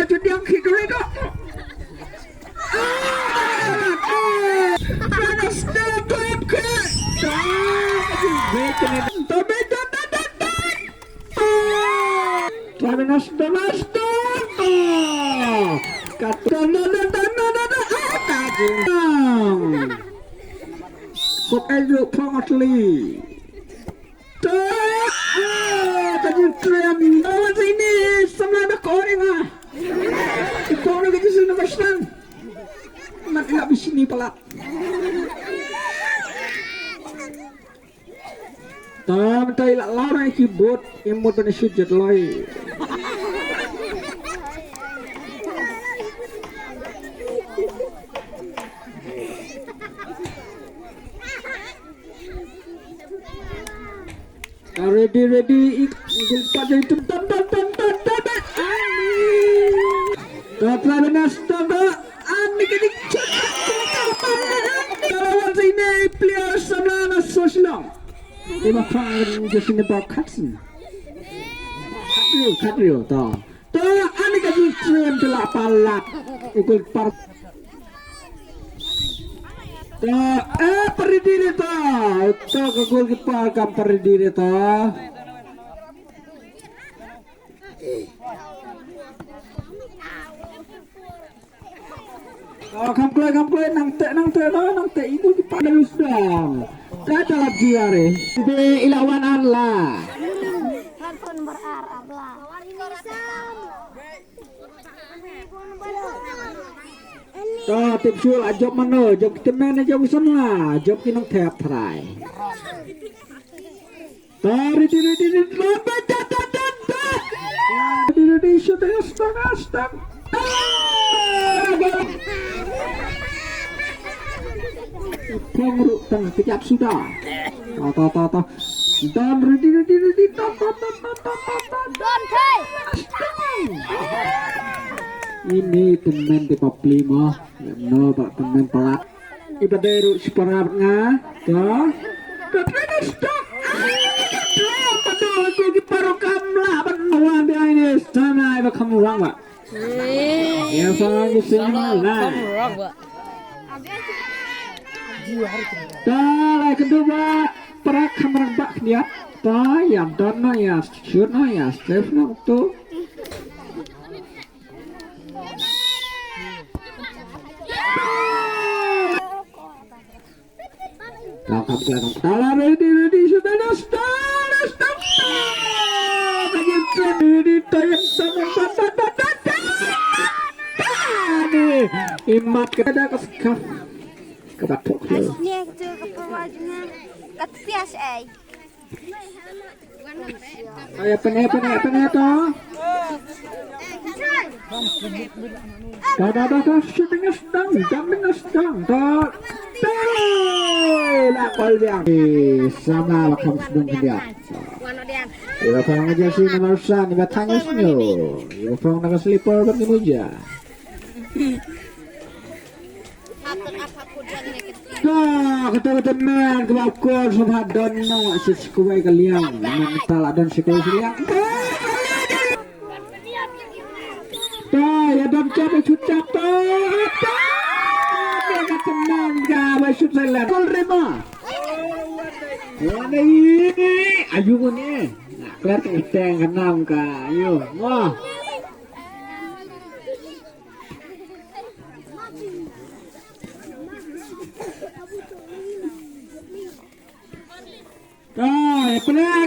Jadi yang kita itu. Tadi tram awas ini sama ada koreng ah. Itu orang kerja sana pasang. Mat nggak bisa nih pelak. Tam tay la lara keyboard imut pada sujud loi. Ready ikut pada itu tan. Travenas tada ani kedik kalau sini player sama sosial ima pangan jesine bakatsin kadrio ta ani kedik tram telah palat ikut par perdiri ta ke golkiper kam perdiri ta kam play nang te itu di padang sedang kata lagi are di ilawan Allah handphone berar lah tip sul job mana job temen job sana job kinong tap try tari stang Penguruk tengah kejap sudah. Dan ready. Ini teman di papli mah, no pak teman pelat. Ibadah separah ngah, Katanya stop. Padahal aku di parokam lah, benar dia ini sana iba kamu orang pak. Ya sang sini lah. Dalai kedua perak merebak niat yang dana ya syurna ya stefna tu kakap kelakam dalam ready sudah stop ready tayang sama imat kada keskaf kebatuk lo. Aslinya itu keperwajinya ketias Ayo peneh to. Kada syuting sedang to. Lah kol biang. Sama lakam sedang dia. Ya pang aja sih nomor san iba tangis nyo. Ya pang naga slipper berkemuja. Kata teman kebakul sama dono sikuai kalian mental dan sikuai kalian ya dom capek cucap kata teman gak masuk saya kol rema wah ini ayu nih kelar keteng kenam ka ayo wah pernah